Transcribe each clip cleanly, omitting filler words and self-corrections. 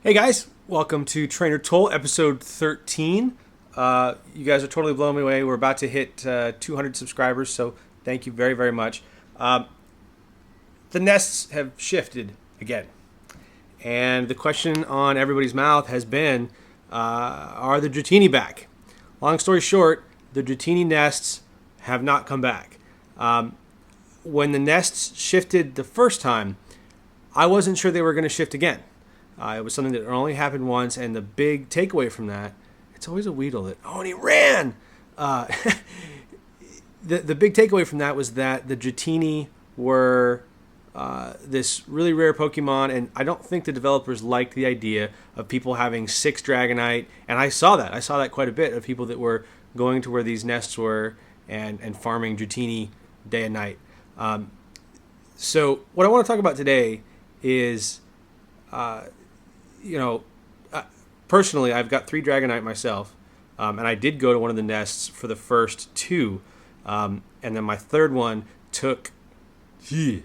Hey guys, welcome to Trainer Toll episode 13. You guys are totally blowing me away. We're about to hit 200 subscribers, so thank you very, very much. The nests have shifted again, and the question on everybody's mouth has been, are the Dratini back? Long story short, the Dratini nests have not come back. When the nests shifted the first time, I wasn't sure they were going to shift again. It was something that only happened once, and the big takeaway from that, it's always a Weedle that, and he ran! Uh, the big takeaway from that was that the Dratini were this really rare Pokemon, and I don't think the developers liked the idea of people having 6 Dragonite, and I saw that quite a bit of people that were going to where these nests were and farming Dratini day and night. So what I want to talk about today is... personally, I've got 3 Dragonite myself, and I did go to one of the nests for the first 2, and then my third one took... when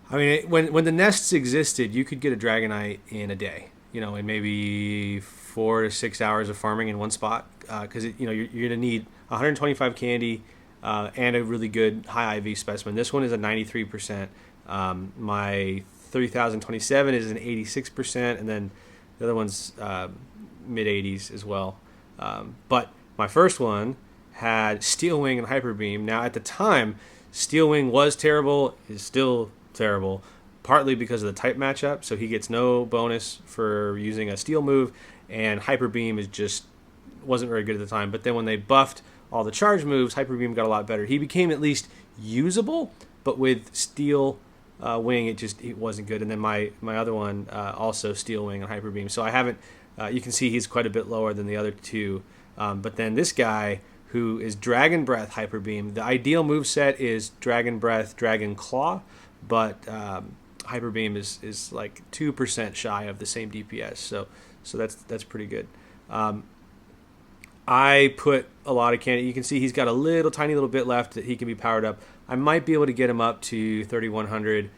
the nests existed, you could get a Dragonite in a day, in maybe 4 to 6 hours of farming in one spot, because you're going to need 125 candy and a really good high IV specimen. This one is a 93%. My 3027 is an 86%, and then the other one's mid 80s as well. But my first one had Steel Wing and Hyper Beam. Now at the time, Steel Wing was terrible, is still terrible, partly because of the type matchup, so he gets no bonus for using a Steel move, and Hyper Beam wasn't very good at the time. But then when they buffed all the charge moves, Hyper Beam got a lot better. He became at least usable, but with Steel Wing, it wasn't good. And then my other one, also Steel Wing and Hyper Beam. So I haven't. You can see he's quite a bit lower than the other 2. But then this guy, who is Dragon Breath Hyper Beam, the ideal move set is Dragon Breath Dragon Claw, but Hyper Beam is like 2% shy of the same DPS. So that's pretty good. I put a lot of candy. You can see he's got a tiny little bit left that he can be powered up. I might be able to get him up to 3100,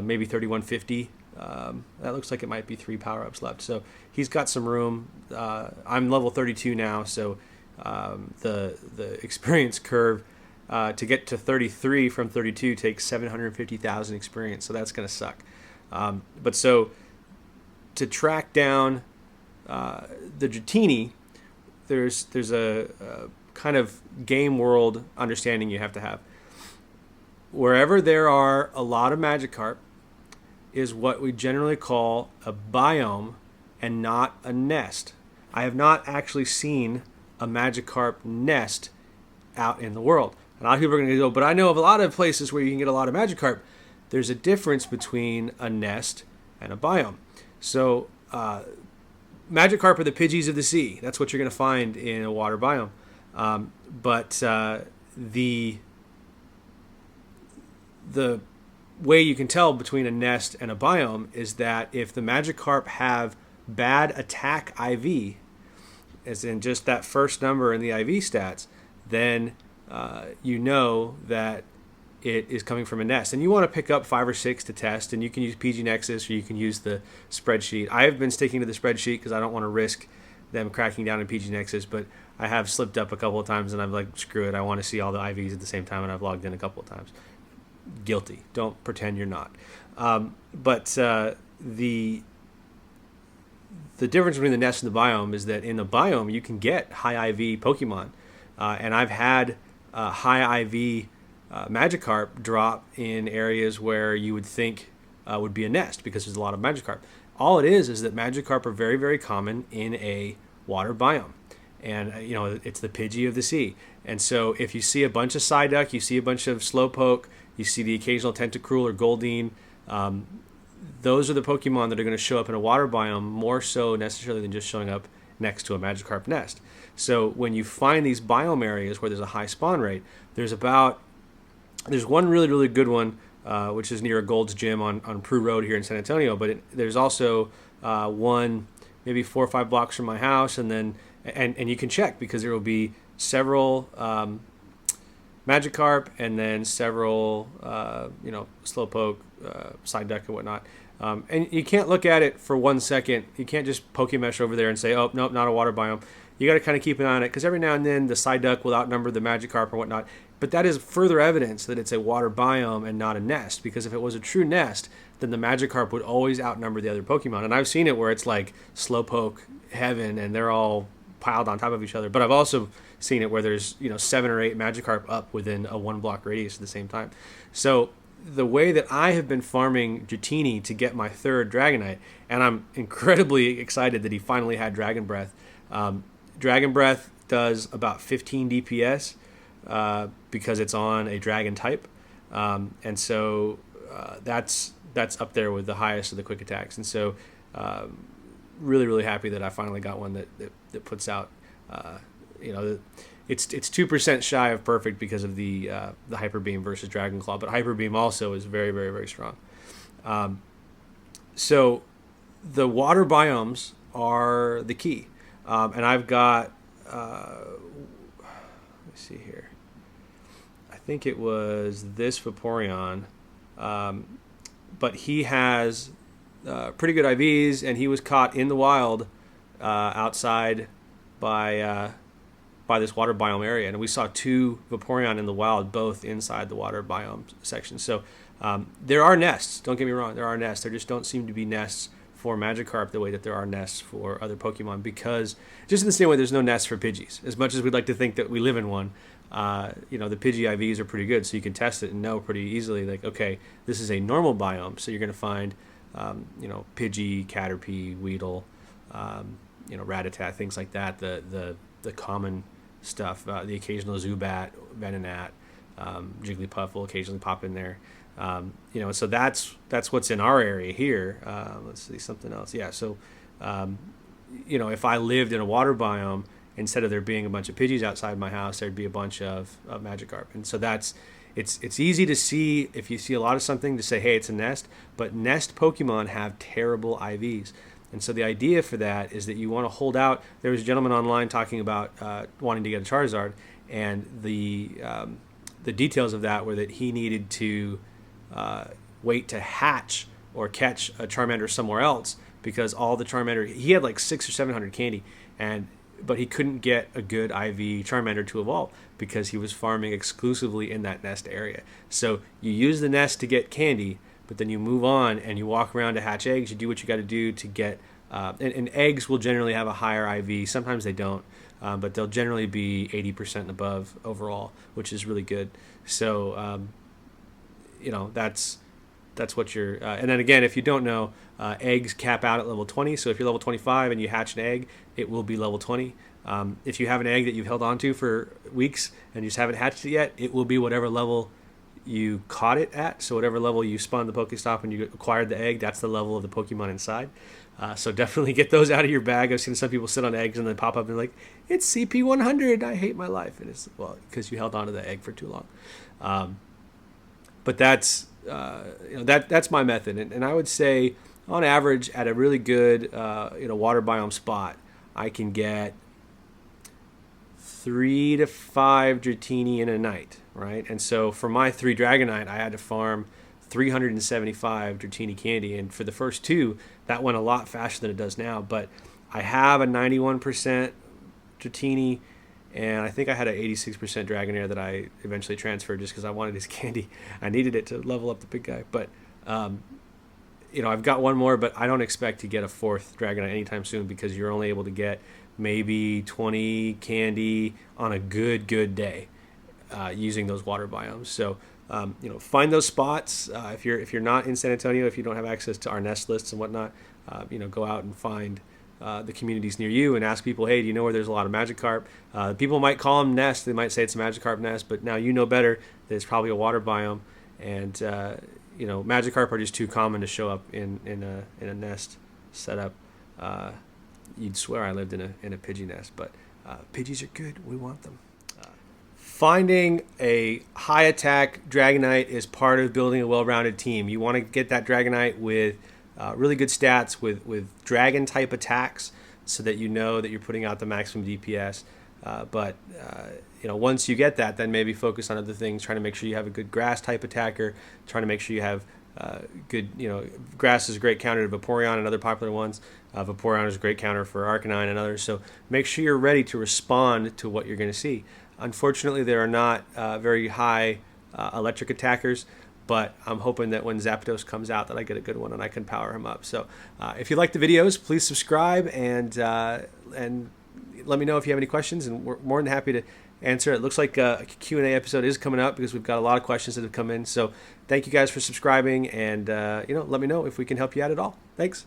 maybe 3150. That looks like it might be 3 power-ups left. So he's got some room. I'm level 32 now, so the experience curve to get to 33 from 32 takes 750,000 experience, so that's going to suck. But so to track down the Dratini, there's a kind of game world understanding you have to have. Wherever there are a lot of Magikarp is what we generally call a biome and not a nest. I have not actually seen a Magikarp nest out in the world. A lot of people are going to go, but I know of a lot of places where you can get a lot of Magikarp. There's a difference between a nest and a biome. So Magikarp are the Pidgeys of the sea. That's what you're going to find in a water biome. But the way you can tell between a nest and a biome is that if the Magikarp have bad attack IV, as in just that first number in the IV stats, then you know that it is coming from a nest. And you want to pick up 5 or 6 to test, and you can use PG Nexus or you can use the spreadsheet. I have been sticking to the spreadsheet because I don't want to risk them cracking down in PG Nexus, but I have slipped up a couple of times and I'm like, screw it, I want to see all the IVs at the same time, and I've logged in a couple of times. Guilty. Don't pretend you're not. But the difference between the nest and the biome is that in the biome you can get high IV Pokemon, and I've had high IV Magikarp drop in areas where you would think would be a nest because there's a lot of Magikarp. All it is that Magikarp are very, very common in a water biome, and it's the Pidgey of the sea. And so if you see a bunch of Psyduck, you see a bunch of Slowpoke, you see the occasional Tentacruel or Goldeen, those are the Pokemon that are going to show up in a water biome more so necessarily than just showing up next to a Magikarp nest. So when you find these biome areas where there's a high spawn rate, there's one really, really good one, which is near a Gold's Gym on Prue Road here in San Antonio, but there's also one maybe 4 or 5 blocks from my house, and you can check because there will be several Magikarp and then several Slowpoke, Psyduck and whatnot. And you can't look at it for 1 second. You can't just Pokemesh over there and say, oh, nope, not a water biome. You got to kind of keep an eye on it because every now and then the Psyduck will outnumber the Magikarp or whatnot. But that is further evidence that it's a water biome and not a nest, because if it was a true nest, then the Magikarp would always outnumber the other Pokemon. And I've seen it where it's like Slowpoke heaven and they're all piled on top of each other. But I've also seen it where there's 7 or 8 Magikarp up within a 1 block radius at the same time. So the way that I have been farming Dratini to get my 3rd Dragonite, and I'm incredibly excited that he finally had Dragon Breath. Dragon Breath does about 15 DPS because it's on a Dragon type, and so that's up there with the highest of the quick attacks. And so really happy that I finally got one that puts out it's 2% shy of perfect because of the Hyper Beam versus Dragon Claw, but Hyper Beam also is very strong. So the water biomes are the key, and I've got let me see here. I think it was this Vaporeon, but he has pretty good IVs, and he was caught in the wild outside by this water biome area, and we saw 2 Vaporeon in the wild, both inside the water biome section. So there are nests. Don't get me wrong, there are nests. There just don't seem to be nests for Magikarp the way that there are nests for other Pokemon, because just in the same way there's no nests for Pidgeys. As much as we'd like to think that we live in one, the Pidgey IVs are pretty good, so you can test it and know pretty easily, like, okay, this is a normal biome, so you're going to find Pidgey, Caterpie, Weedle, Rattata, things like that, the common stuff, the occasional Zubat, Venonat, Jigglypuff will occasionally pop in there. So that's what's in our area here. Let's see, something else. Yeah, so if I lived in a water biome, instead of there being a bunch of Pidgeys outside my house, there'd be a bunch of Magikarp. And so it's easy to see if you see a lot of something to say, hey, it's a nest, but nest Pokemon have terrible IVs. And so the idea for that is that you want to hold out. There was a gentleman online talking about wanting to get a Charizard, and the details of that were that he needed to wait to hatch or catch a Charmander somewhere else, because all the Charmander, he had like 600 or 700 candy, but he couldn't get a good IV Charmander to evolve because he was farming exclusively in that nest area. So you use the nest to get candy, but then you move on and you walk around to hatch eggs. You do what you got to do to get, and eggs will generally have a higher IV. Sometimes they don't, but they'll generally be 80% and above overall, which is really good. So, that's what you're, and then again, if you don't know, eggs cap out at level 20. So if you're level 25 and you hatch an egg, it will be level 20. If you have an egg that you've held on to for weeks and you just haven't hatched it yet, it will be whatever level you caught it at. So whatever level you spawned the Pokestop and you acquired the egg, that's the level of the Pokemon inside. So definitely get those out of your bag. I've seen some people sit on eggs and then pop up and like, it's CP 100. I hate my life. And it's, well, because you held on to the egg for too long. But that's that's my method, and I would say on average at a really good water biome spot, I can get 3 to 5 Dratini in a night, right? And so for my 3 Dragonite, I had to farm 375 Dratini Candy, and for the first 2, that went a lot faster than it does now. But I have a 91% Dratini, and I think I had an 86% Dragonair that I eventually transferred just because I wanted his candy. I needed it to level up the big guy. But, I've got one more, but I don't expect to get a 4th Dragonite anytime soon, because you're only able to get maybe 20 candy on a good day using those water biomes. So, find those spots. If you're not in San Antonio, if you don't have access to our nest lists and whatnot, go out and find the communities near you and ask people, hey, do you know where there's a lot of Magikarp? People might call them nests. They might say it's a Magikarp nest, but now you know better that it's probably a water biome. And, Magikarp are just too common to show up in a nest setup. You'd swear I lived in a Pidgey nest, but Pidgeys are good. We want them. Finding a high attack Dragonite is part of building a well-rounded team. You want to get that Dragonite with really good stats with dragon type attacks, so that you know that you're putting out the maximum DPS. But once you get that, then maybe focus on other things, trying to make sure you have a good grass type attacker, trying to make sure you have good, Grass is a great counter to Vaporeon and other popular ones. Vaporeon is a great counter for Arcanine and others. So make sure you're ready to respond to what you're going to see. Unfortunately, there are not very high electric attackers, but I'm hoping that when Zapdos comes out that I get a good one and I can power him up. So if you like the videos, please subscribe and let me know if you have any questions, and we're more than happy to answer. It looks like a Q&A episode is coming up because we've got a lot of questions that have come in. So thank you guys for subscribing, and let me know if we can help you out at all. Thanks.